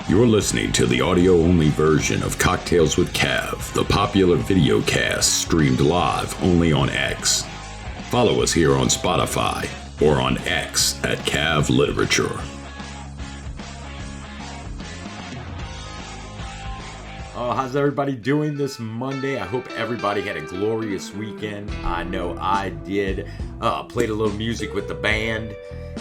You're listening to the audio-only version of Cocktails with Cav, the popular video cast streamed live only on X. Follow us here on Spotify or on X at Cav Literature. Oh, how's everybody doing this Monday? I hope everybody had a glorious weekend. I know I did. Played a little music with the band.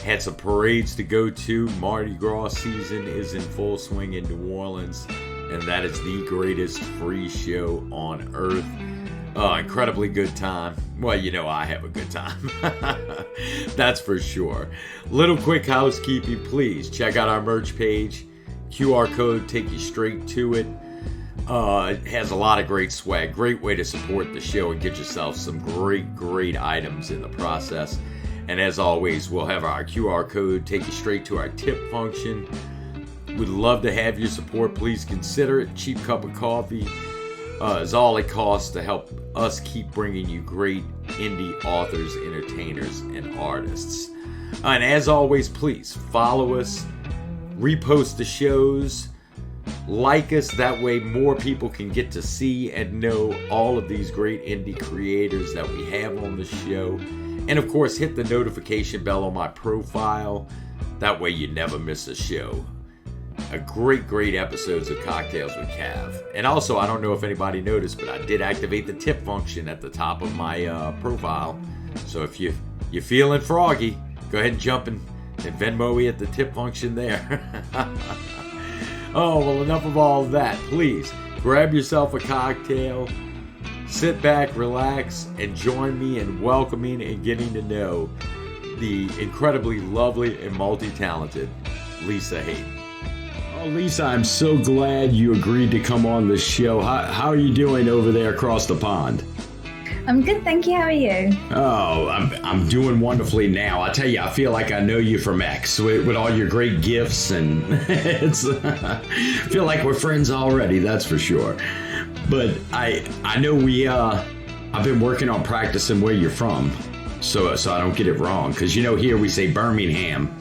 Had some parades to go to. Mardi Gras season is in full swing in New Orleans, and that is the greatest free show on earth. Incredibly good time. Well, you know I have a good time. That's for sure. Little quick housekeeping, please check out our merch page. QR code take you straight to it. It has a lot of great swag. Great way to support the show and get yourself some great items in the process. And as always, we'll have our QR code take you straight to our tip function. We'd love to have your support. Please consider it. Cheap cup of coffee is all it costs to help us keep bringing you great indie authors, entertainers, and artists. And as always, please follow us, repost the shows, like us. That way more people can get to see and know all of these great indie creators that we have on the show. And of course, hit the notification bell on my profile. That way you never miss a show. Great episodes of Cocktails with Cav. And also, I don't know if anybody noticed, but I did activate the tip function at the top of my profile. So if you're feeling froggy, go ahead and jump in and Venmo me at the tip function there. Oh, well, enough of all of that. Please, grab yourself a cocktail. Sit back, relax, and join me in welcoming and getting to know the incredibly lovely and multi-talented Lisa Haden. Oh, Lisa, I'm so glad you agreed to come on the show. How are you doing over there across the pond? I'm good, thank you. How are you? Oh, I'm doing wonderfully now. I tell you, I feel like I know you from X with all your great gifts, and I feel like we're friends already, that's for sure. But I know I've been working on practicing where you're from, so I don't get it wrong. Because here we say Birmingham.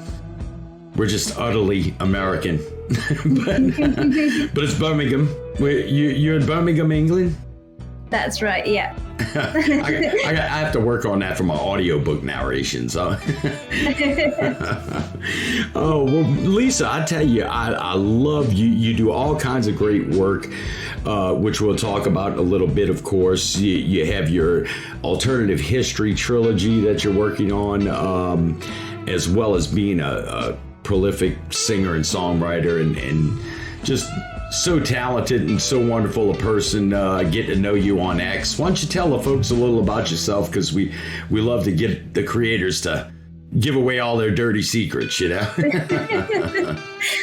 We're just utterly American. but it's Birmingham. You're in Birmingham, England? That's right, yeah. I have to work on that for my audiobook narrations. Oh, well, Lisa, I tell you, I love you. You do all kinds of great work, which we'll talk about a little bit, of course. You have your alternative history trilogy that you're working on, as well as being a prolific singer and songwriter and just so talented and so wonderful a person. Get to know you on X. Why don't you tell the folks a little about yourself, because we love to get the creators to give away all their dirty secrets,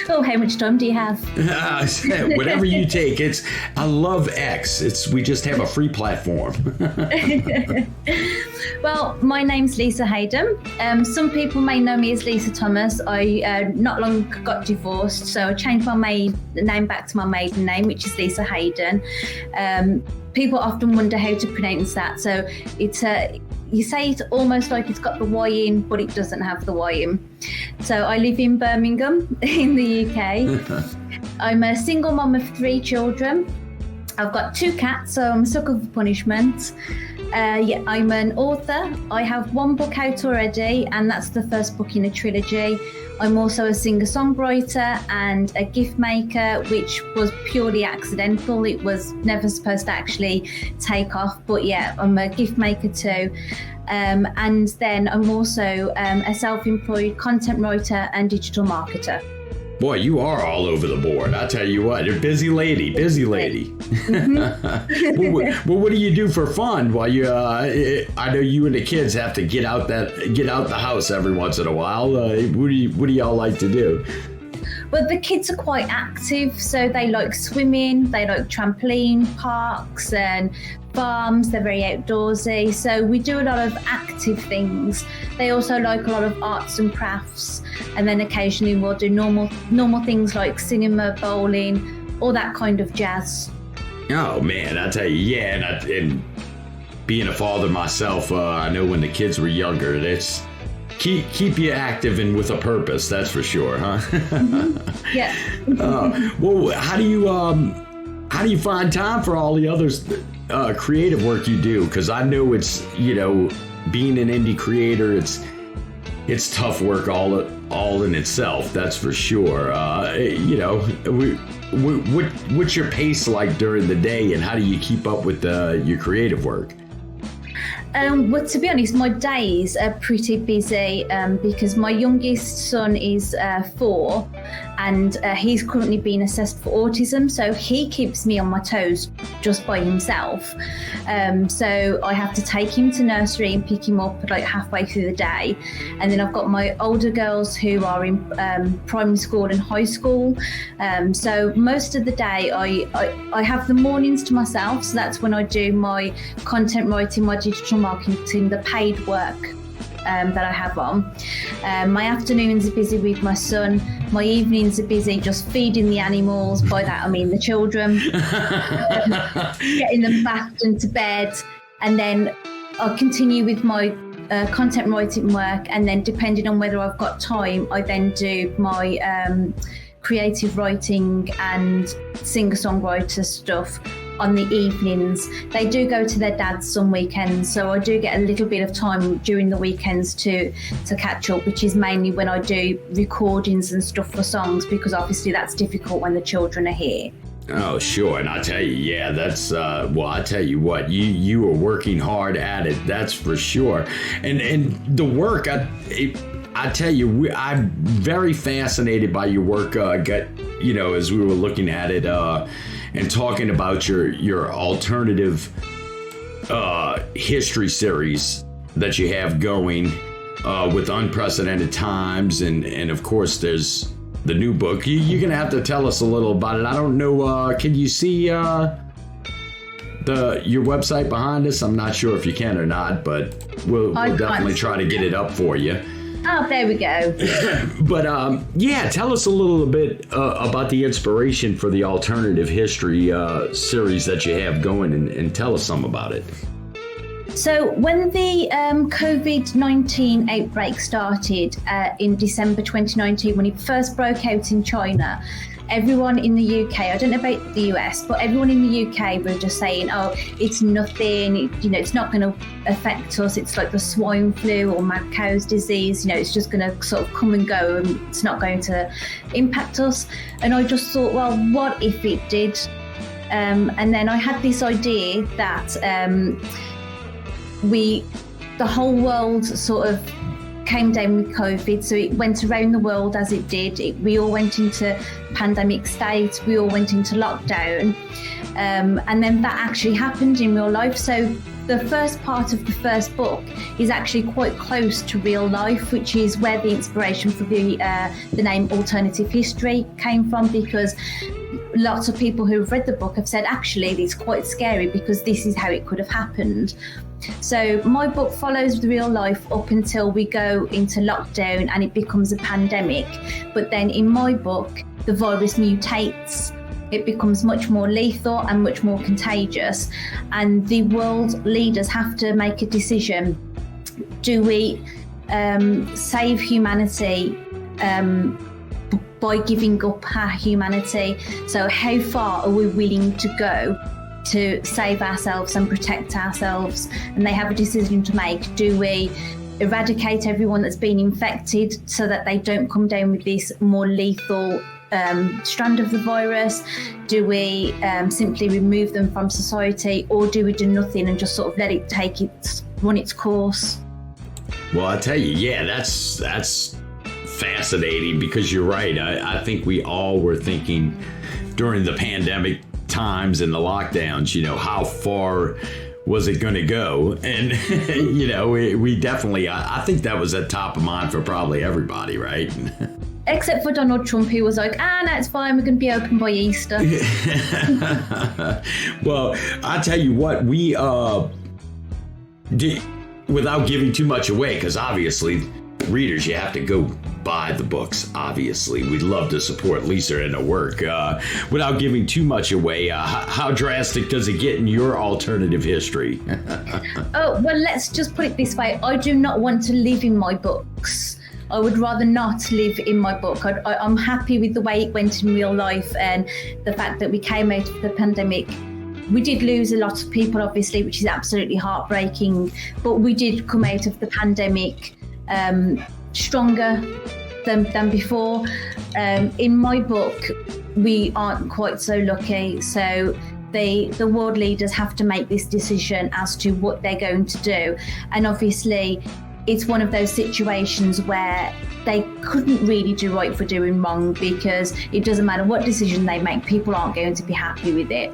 Oh, how much time do you have? Whatever you take. I love X. We just have a free platform. Well, my name's Lisa Haden. Some people may know me as Lisa Thomas. I not long got divorced, so I changed my name back to my maiden name, which is Lisa Haden. People often wonder how to pronounce that. So it's you say it almost like it's got the Y in, but it doesn't have the Y in. So I live in Birmingham in the UK. I'm a single mom of 3 children. I've got 2 cats, so I'm a sucker for punishment. I'm an author. I have 1 book out already, and that's the first book in a trilogy. I'm also a singer-songwriter and a GIF-maker, which was purely accidental. It was never supposed to actually take off, but yeah, I'm a GIF-maker too. And then I'm also a self-employed content writer and digital marketer. Boy, you are all over the board. I tell you what, you're a busy lady. Mm-hmm. Well, what do you do for fun while you? I know you and the kids have to get out the house every once in a while. What do y'all like to do? Well, the kids are quite active, so they like swimming, they like trampoline parks and farms. They're very outdoorsy, so we do a lot of active things. They also like a lot of arts and crafts, and then occasionally we'll do normal things like cinema, bowling, all that kind of jazz. Oh man, I tell you, yeah, and being a father myself, I know when the kids were younger, keep you active and with a purpose. That's for sure, huh? Yeah. Well, how do you find time for all the others creative work you do? Because I know it's, being an indie creator, it's tough work all in itself. That's for sure. What's your pace like during the day, and how do you keep up with your creative work? Well, to be honest, my days are pretty busy because my youngest son is 4 and he's currently being assessed for autism. So he keeps me on my toes just by himself. So I have to take him to nursery and pick him up like halfway through the day. And then I've got my older girls who are in primary school and high school. So most of the day I have the mornings to myself. So that's when I do my content writing, my digital marketing, the paid work that I have on. My afternoons are busy with my son. My evenings are busy just feeding the animals. By that I mean the children, getting them bathed and to bed, and then I'll continue with my content writing work. And then depending on whether I've got time, I then do my creative writing and singer-songwriter stuff on the evenings. They do go to their dads some weekends, so I do get a little bit of time during the weekends to catch up, which is mainly when I do recordings and stuff for songs, because obviously that's difficult when the children are here. Oh, sure. And I tell you, yeah, that's, I tell you what, you are working hard at it, that's for sure. And the work, I tell you, I'm very fascinated by your work, as we were looking at it, and talking about your alternative history series that you have going with Unprecedented Times, and of course there's the new book. You're gonna have to tell us a little about it. I don't know. Can you see your website behind us? I'm not sure if you can or not, but we'll definitely try to get it up for you. Oh, there we go. But tell us a little bit about the inspiration for the alternative history series that you have going, and tell us some about it. So when the COVID-19 outbreak started in December 2019, when it first broke out in China, everyone in the UK, I don't know about the US, but everyone in the UK were just saying, oh, it's nothing, it's not going to affect us. It's like the swine flu or mad cow's disease, it's just going to sort of come and go and it's not going to impact us. And I just thought, well, what if it did? And then I had this idea that the whole world sort of came down with COVID, so it went around the world as it did. We all went into pandemic state, we all went into lockdown, and then that actually happened in real life. So the first part of the first book is actually quite close to real life, which is where the inspiration for the name Alternative History came from, because lots of people who've read the book have said actually it's quite scary because this is how it could have happened. So my book follows the real life up until we go into lockdown and it becomes a pandemic. But then in my book, the virus mutates. It becomes much more lethal and much more contagious. And the world leaders have to make a decision. Do we save humanity by giving up our humanity? So how far are we willing to go to save ourselves and protect ourselves? And they have a decision to make. Do we eradicate everyone that's been infected so that they don't come down with this more lethal strand of the virus? Do we simply remove them from society, or do we do nothing and just sort of let it run its course? Well, I tell you, yeah, that's fascinating, because you're right. I think we all were thinking during the pandemic times and the lockdowns, how far was it going to go? And, we definitely, I think that was at top of mind for probably everybody, right? Except for Donald Trump, who was like, no, it's fine, we're going to be open by Easter. Well, I tell you what, we, without giving too much away, because obviously readers, you have to go buy the books, obviously. We'd love to support Lisa and her work. Without giving too much away, how drastic does it get in your alternative history? Oh, well, let's just put it this way. I do not want to live in my books. I would rather not live in my book. I'm happy with the way it went in real life, and the fact that we came out of the pandemic. We did lose a lot of people, obviously, which is absolutely heartbreaking, but we did come out of the pandemic stronger than before. In my book, we aren't quite so lucky. So the world leaders have to make this decision as to what they're going to do. And obviously, it's one of those situations where they couldn't really do right for doing wrong, because it doesn't matter what decision they make, people aren't going to be happy with it.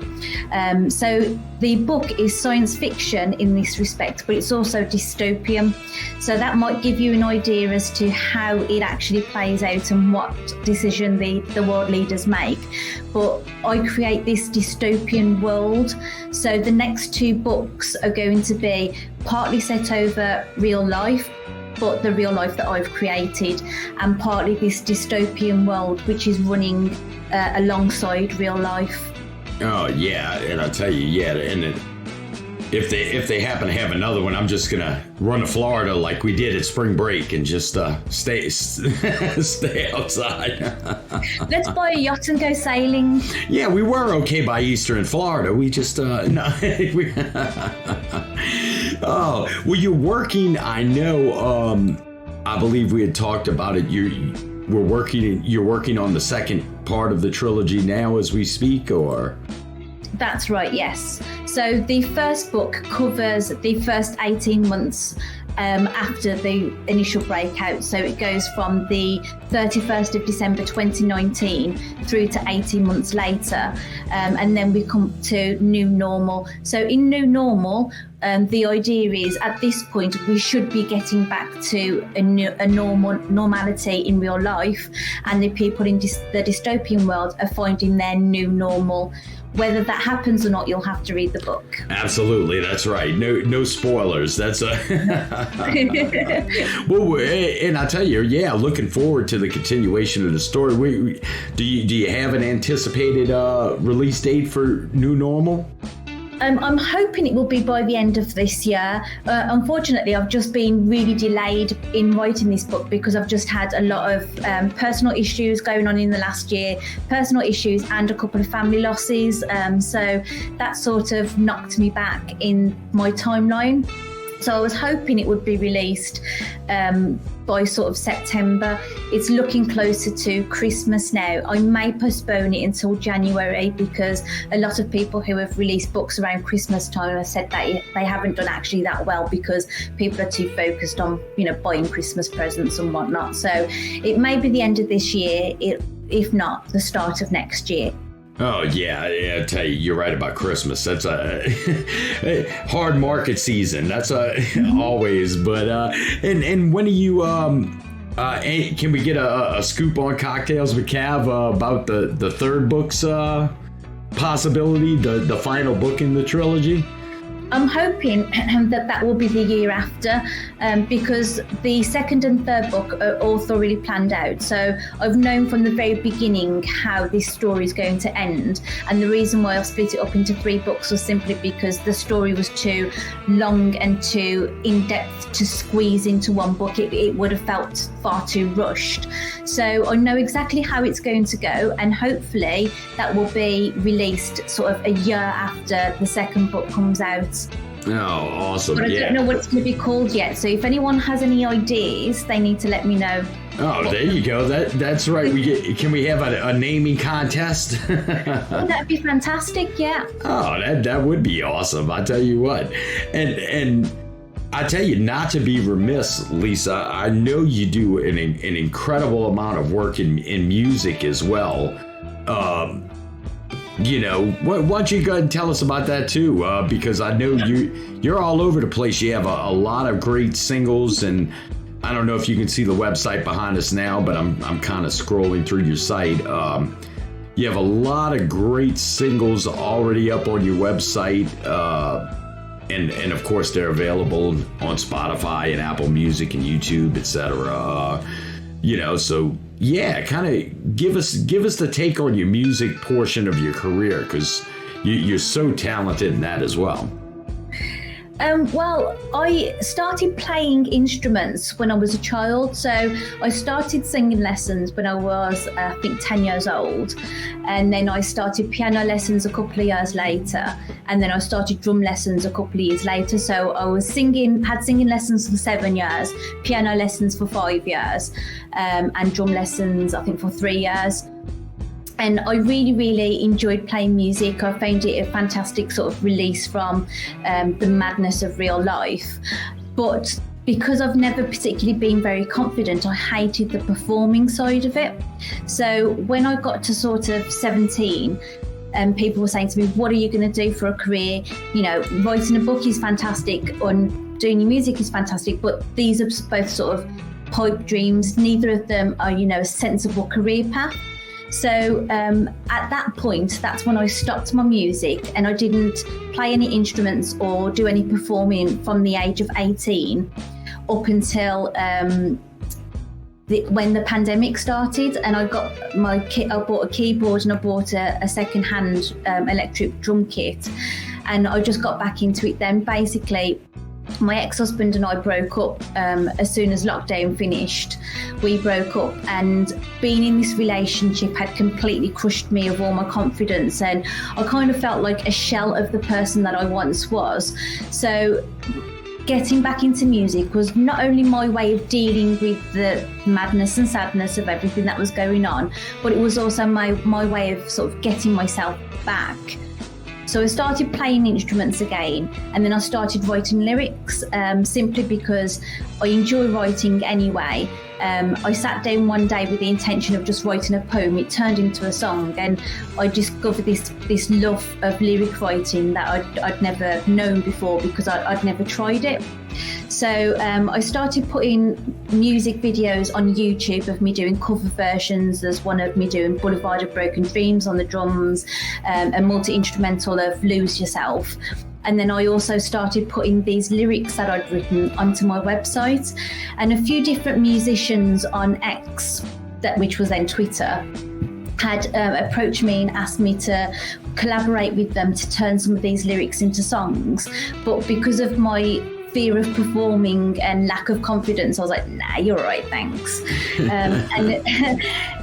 So the book is science fiction in this respect, but it's also dystopian. So that might give you an idea as to how it actually plays out and what decision the world leaders make. But I create this dystopian world. So the next two books are going to be partly set over real life, but the real life that I've created, and partly this dystopian world which is running alongside real life. Oh yeah, and I'll tell you, yeah, and if they happen to have another one, I'm just gonna run to Florida like we did at spring break and just stay outside. Let's buy a yacht and go sailing. Yeah, we were okay by Easter in Florida. We just no. Oh, well, you're working. I know. I believe we had talked about it. You're working on the second part of the trilogy now as we speak, or? That's right, yes. So the first book covers the first 18 months after the initial breakout. So it goes from the 31st of December 2019 through to 18 months later. And then we come to New Normal. So in New Normal, the idea is at this point we should be getting back to a normality in real life, and the people in the dystopian world are finding their new normal. Whether that happens or not, you'll have to read the book. Absolutely, that's right. No spoilers. That's a well, and I tell you, yeah, looking forward to the continuation of the story. Do you have an anticipated release date for New Normal? I'm hoping it will be by the end of this year. Unfortunately, I've just been really delayed in writing this book because I've just had a lot of personal issues going on in the last year, personal issues and a couple of family losses. So that sort of knocked me back in my timeline. So I was hoping it would be released by sort of September. It's looking closer to Christmas now. I may postpone it until January because a lot of people who have released books around Christmas time have said that they haven't done actually that well because people are too focused on, buying Christmas presents and whatnot. So it may be the end of this year, if not the start of next year. Oh, yeah, I tell you, you're right about Christmas. That's a hard market season. That's always. But and when are you? Can we get a scoop on Cocktails with Cav about the third book's possibility, the final book in the trilogy? I'm hoping that will be the year after because the second and third book are all thoroughly planned out. So I've known from the very beginning how this story is going to end. And the reason why I split it up into 3 books was simply because the story was too long and too in-depth to squeeze into one book. It would have felt far too rushed. So I know exactly how it's going to go, and hopefully that will be released sort of a year after the second book comes out. Oh, awesome. But I don't know what it's going to be called yet. So if anyone has any ideas, they need to let me know. Oh, there you go. That's right. Can we have a naming contest? Oh, that'd be fantastic, yeah. Oh, that would be awesome. I tell you what. And I tell you, not to be remiss, Lisa, I know you do an incredible amount of work in music as well. Why don't you go ahead and tell us about that too? Because I know you're all over the place. You have a lot of great singles, and I don't know if you can see the website behind us now, but I'm kind of scrolling through your site. You have a lot of great singles already up on your website. and of course they're available on Spotify and Apple Music and YouTube, etc. So yeah, kind of give us the take on your music portion of your career, because you're so talented in that as well. Well, I started playing instruments when I was a child. So I started singing lessons when I was, I think, 10 years old. And then I started piano lessons a couple of years later. And then I started drum lessons a couple of years later. So I was had singing lessons for 7 years, piano lessons for 5 years, and drum lessons, I think, for 3 years. And I really, really enjoyed playing music. I found it a fantastic sort of release from the madness of real life. But because I've never particularly been very confident, I hated the performing side of it. So when I got to sort of 17, people were saying to me, what are you going to do for a career? Writing a book is fantastic, and doing your music is fantastic, but these are both sort of pipe dreams. Neither of them are, a sensible career path. So at that point, that's when I stopped my music, and I didn't play any instruments or do any performing from the age of 18 up until when the pandemic started. And I got I bought a keyboard, and I bought a second-hand electric drum kit, and I just got back into it then. Basically, my ex-husband and I broke up as soon as lockdown finished. We broke up, and being in this relationship had completely crushed me of all my confidence, and I kind of felt like a shell of the person that I once was. So getting back into music was not only my way of dealing with the madness and sadness of everything that was going on, but it was also my way of sort of getting myself back. So I started playing instruments again, and then I started writing lyrics simply because I enjoy writing anyway. I sat down one day with the intention of just writing a poem. It turned into a song, and I discovered this love of lyric writing that I'd never known before, because I'd never tried it. So I started putting music videos on YouTube of me doing cover versions. There's one of me doing Boulevard of Broken Dreams on the drums, a multi-instrumental of Lose Yourself. And then I also started putting these lyrics that I'd written onto my website. And a few different musicians on X, which was then Twitter, had approached me and asked me to collaborate with them to turn some of these lyrics into songs. But because of my fear of performing and lack of confidence, I was like, nah, you're all right, thanks. And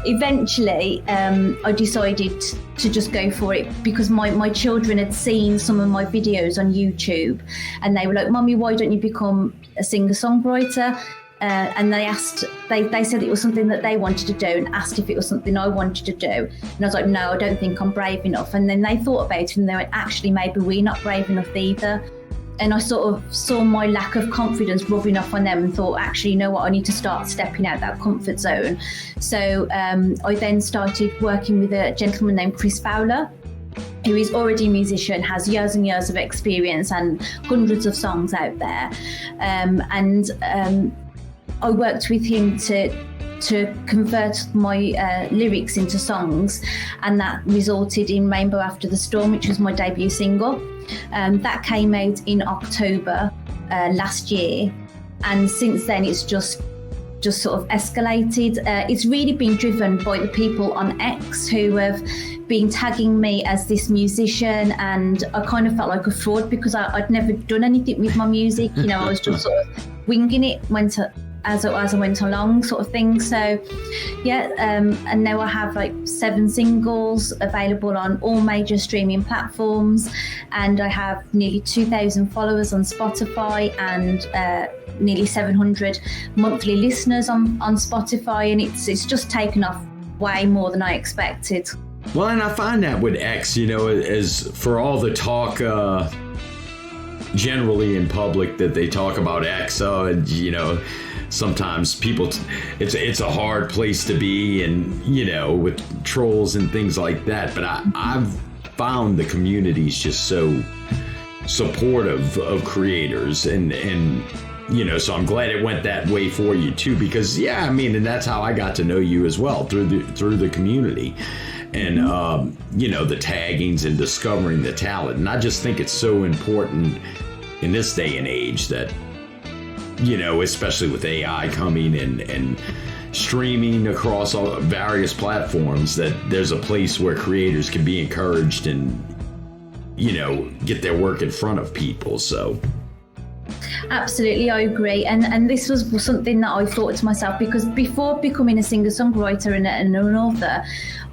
eventually I decided to just go for it, because my children had seen some of my videos on YouTube, and they were like, Mummy, why don't you become a singer-songwriter? And they said it was something that they wanted to do, and asked if it was something I wanted to do. And I was like, no, I don't think I'm brave enough. And then they thought about it, and they went, actually, maybe we're not brave enough either. And I sort of saw my lack of confidence rubbing off on them, and thought, actually, you know what, I need to start stepping out that comfort zone. So I then started working with a gentleman named Chris Fowler, who is already a musician, has years and years of experience and hundreds of songs out there. I worked with him to convert my lyrics into songs, and that resulted in Rainbow After the Storm, which was my debut single. That came out in October last year, and since then it's just sort of escalated. It's really been driven by the people on X who have been tagging me as this musician, and I kind of felt like a fraud because I'd never done anything with my music. I was just sort of winging it as I went along, sort of thing. So yeah, and now I have like 7 singles available on all major streaming platforms, and I have nearly 2,000 followers on Spotify, and nearly 700 monthly listeners on Spotify, and it's just taken off way more than I expected. Well, and I find that with X, as for all the talk generally in public that they talk about X, sometimes people, it's a hard place to be, and with trolls and things like that. But I've found the community's just so supportive of creators, and so I'm glad it went that way for you too, because and that's how I got to know you as well, through the community, and the taggings and discovering the talent. And I just think it's so important in this day and age that, you know, especially with AI coming and streaming across all various platforms, that there's a place where creators can be encouraged and, you know, get their work in front of people. So absolutely, I agree. And this was something that I thought to myself, because before becoming a singer-songwriter and an author,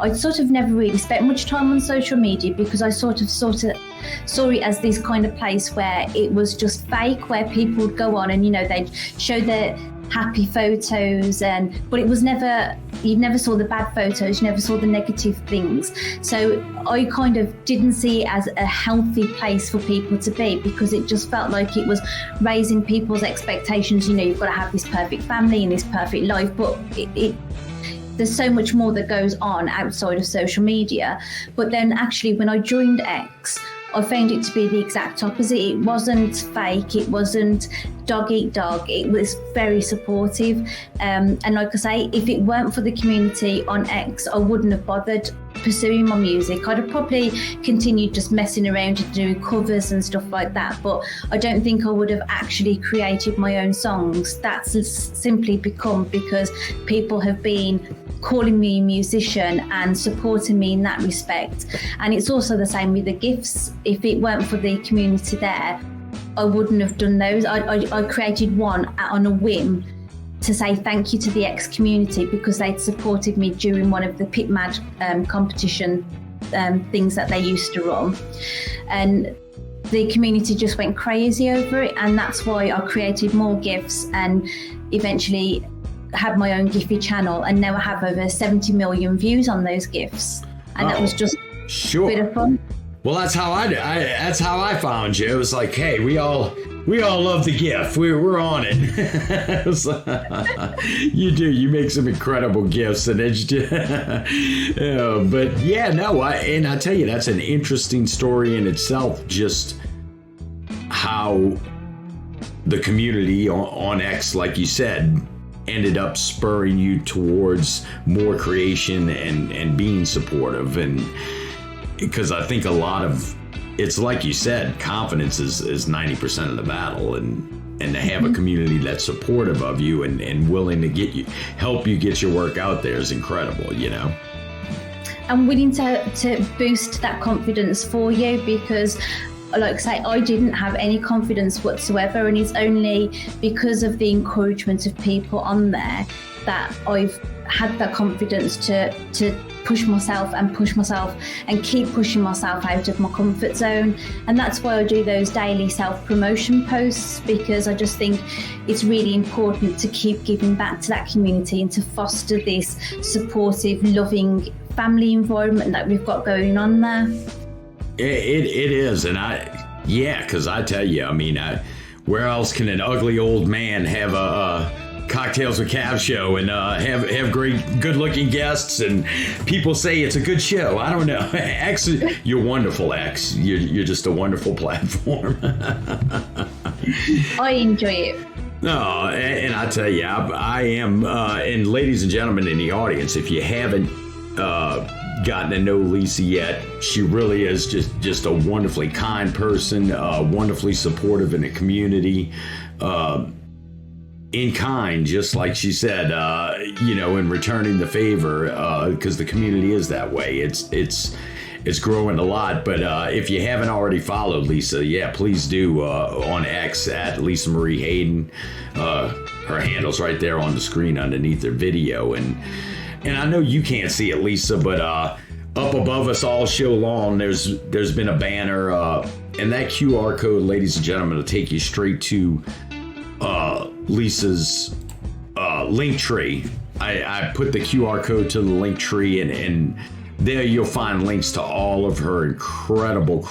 I'd sort of never really spent much time on social media, because I sort of saw it as this kind of place where it was just fake, where people would go on and, you know, they'd show their happy photos, but it was never, you never saw the bad photos, you never saw the negative things. So I kind of didn't see it as a healthy place for people to be, because it just felt like it was raising people's expectations. You know, you've got to have this perfect family and this perfect life, but there's so much more that goes on outside of social media. But then actually when I joined X, I found it to be the exact opposite. It wasn't fake, it wasn't dog eat dog, it was very supportive. And like I say, if it weren't for the community on X, I wouldn't have bothered pursuing my music. I'd have probably continued just messing around and doing covers and stuff like that, but I don't think I would have actually created my own songs. That's simply become because people have been calling me a musician and supporting me in that respect. And it's also the same with the GIFs. If it weren't for the community there, I wouldn't have done those. I created one on a whim to say thank you to the X community, because they'd supported me during one of the Pit Mad competition things that they used to run. And the community just went crazy over it, and that's why I created more GIFs and eventually had my own Giphy channel, and now I have over 70 million views on those GIFs, and that was just a bit of fun. Well, that's how that's how I found you. It was like, hey, we all love the GIF. We're on it. You make some incredible GIFs, and it's just, but yeah, no, I tell you, that's an interesting story in itself. Just how the community on X, like you said, ended up spurring you towards more creation and being supportive. And because I think a lot of it's like you said, confidence is 90% of the battle, and to have a community that's supportive of you and willing to help you get your work out there is incredible, you know. I'm willing to boost that confidence for you, because like I say, I didn't have any confidence whatsoever, and it's only because of the encouragement of people on there that I've had that confidence to push myself and keep pushing myself out of my comfort zone. And that's why I do those daily self-promotion posts, because I just think it's really important to keep giving back to that community and to foster this supportive, loving family environment that we've got going on there. It is, and because I tell you, I mean, where else can an ugly old man have a Cocktails with Cav show and have great, good-looking guests, and people say it's a good show? I don't know. X, you're wonderful, X. You're just a wonderful platform. I enjoy it. No, and I tell you, I am, and ladies and gentlemen in the audience, if you haven't gotten to know Lisa yet, she really is just a wonderfully kind person, wonderfully supportive in the community, in kind, just like she said, in returning the favor, because the community is that way. It's growing a lot. But if you haven't already followed Lisa, please do, on X at Lisa Marie Haden. Her handle's right there on the screen underneath her video. And I know you can't see it, Lisa, but up above us all show long, there's been a banner, and that QR code, ladies and gentlemen, will take you straight to Lisa's link tree. I put the QR code to the link tree, and there you'll find links to all of her incredible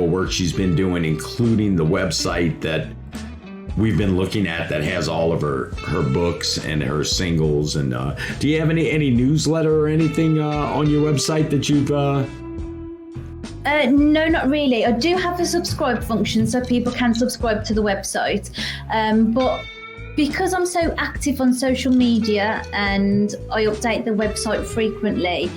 work she's been doing, including the website that we've been looking at that has all of her books and her singles. And do you have any newsletter or anything on your website that you've No, not really. I do have a subscribe function so people can subscribe to the website, but because I'm so active on social media and I update the website frequently,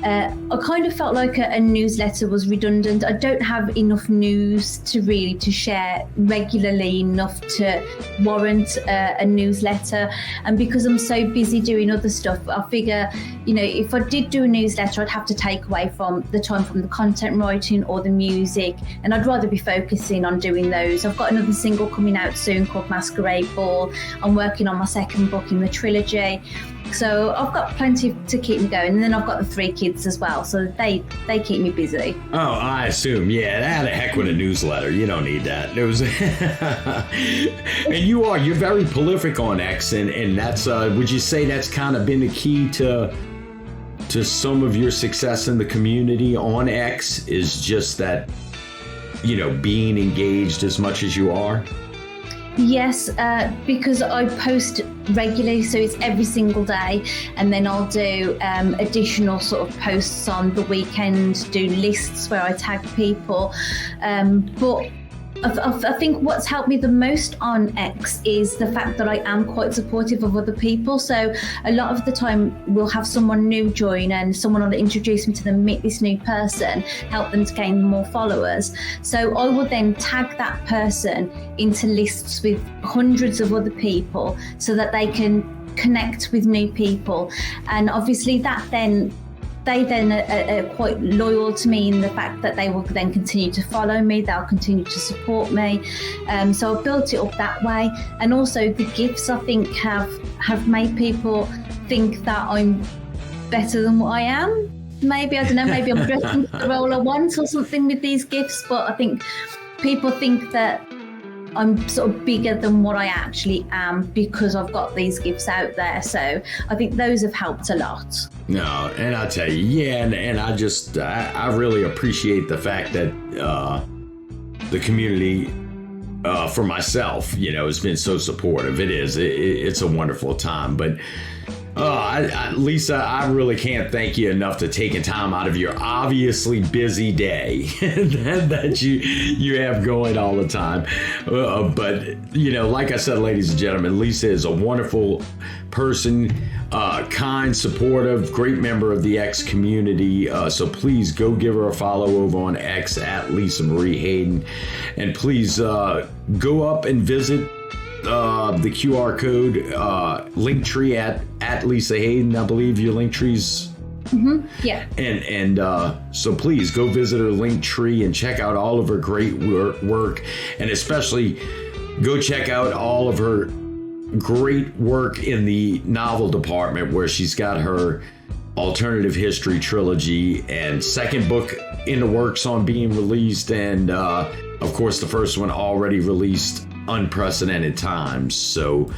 I kind of felt like a newsletter was redundant. I don't have enough news to share regularly enough to warrant a newsletter. And because I'm so busy doing other stuff, I figure, if I did do a newsletter, I'd have to take away from the time from the content writing or the music, and I'd rather be focusing on doing those. I've got another single coming out soon called Masquerade Ball. I'm working on my second book in the trilogy. So I've got plenty to keep me going, and then I've got the 3 kids as well, so they keep me busy. Oh, I assume, yeah. That a heck with a newsletter. You don't need that. It was, and you're very prolific on X, and that's would you say that's kind of been the key to some of your success in the community on X? Is just that being engaged as much as you are? Yes, because I post regularly, so it's every single day, and then I'll do additional sort of posts on the weekend, do lists where I tag people. But I think what's helped me the most on X is the fact that I am quite supportive of other people. So a lot of the time we'll have someone new join, and someone will introduce me to them, meet this new person, help them to gain more followers. So I will then tag that person into lists with hundreds of other people so that they can connect with new people. And obviously they then are quite loyal to me in the fact that they will then continue to follow me, they'll continue to support me. So I've built it up that way. And also the GIFs, I think, have made people think that I'm better than what I am. Maybe, I don't know, maybe I'm dressing for the role I want or something with these GIFs, but I think people think that I'm sort of bigger than what I actually am because I've got these GIFs out there. So I think those have helped a lot. No, and I tell you, yeah, and I really appreciate the fact that the community, for myself, has been so supportive. It's a wonderful time. But Lisa, I really can't thank you enough for taking time out of your obviously busy day that you have going all the time. But like I said, ladies and gentlemen, Lisa is a wonderful person, kind, supportive, great member of the X community. So please go give her a follow over on X at Lisa Marie Haden, and please go up and visit the QR code Linktree at Lisa Haden. I believe your Linktree's. Mm-hmm. Yeah. And so please go visit her Linktree and check out all of her great work, and especially go check out all of her great work in the novel department, where she's got her alternative history trilogy and second book in the works on being released, and of course the first one already released, Unprecedented Times. So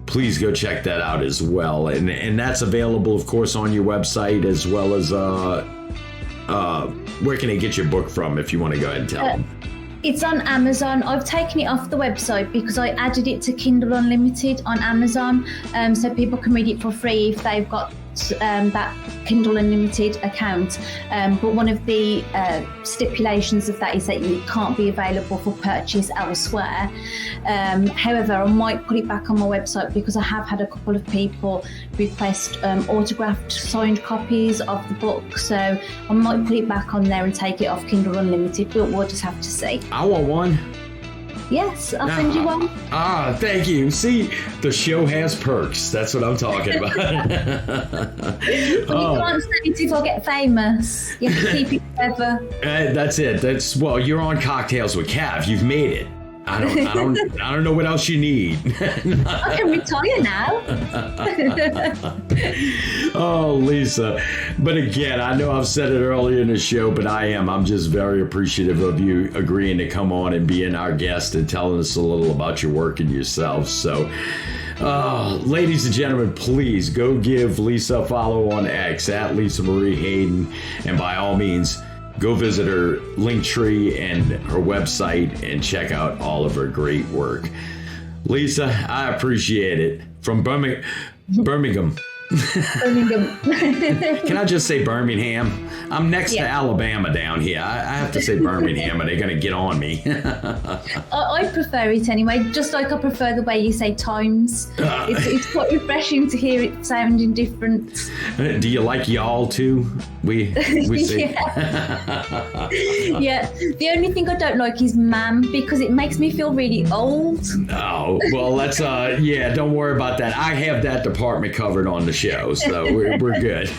please go check that out as well, and that's available of course on your website, as well as where can they get your book from, if you want to go ahead and tell them? It's on Amazon. I've taken it off the website because I added it to Kindle Unlimited on Amazon, so people can read it for free if they've got that Kindle Unlimited account. But one of the stipulations of that is that it can't be available for purchase elsewhere. However, I might put it back on my website because I have had a couple of people request autographed signed copies of the book, so I might put it back on there and take it off Kindle Unlimited, but we'll just have to see. I want one. Yes, I'll send you one. Thank you. See, the show has perks. That's what I'm talking about. Well, you can't say it if I get famous. You have to keep it forever. That's it. You're on Cocktails with Cav. You've made it. I don't know what else you need. I can retire now. Oh, Lisa. But again, I know I've said it earlier in the show, but I'm just very appreciative of you agreeing to come on and being our guest and telling us a little about your work and yourself. So, ladies and gentlemen, please go give Lisa a follow on X at Lisa Marie Haden, and by all means, go visit her Linktree and her website and check out all of her great work. Lisa, I appreciate it. From Birmingham. Birmingham. Can I just say Birmingham? I'm next to Alabama down here. I have to say Birmingham, or they're going to get on me. I prefer it anyway, just like I prefer the way you say times. It's quite refreshing to hear it sounding different. Do you like y'all too? We say. Yeah. The only thing I don't like is ma'am, because it makes me feel really old. Oh, well, let's, don't worry about that. I have that department covered on the show, so we're good.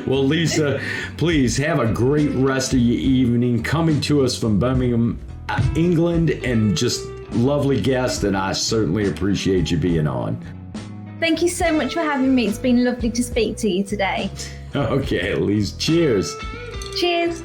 Well, Lisa, please have a great rest of your evening. Coming to us from Birmingham, England, and just lovely guest, and I certainly appreciate you being on. Thank you so much for having me. It's been lovely to speak to you today. Okay, Lisa, cheers. Cheers.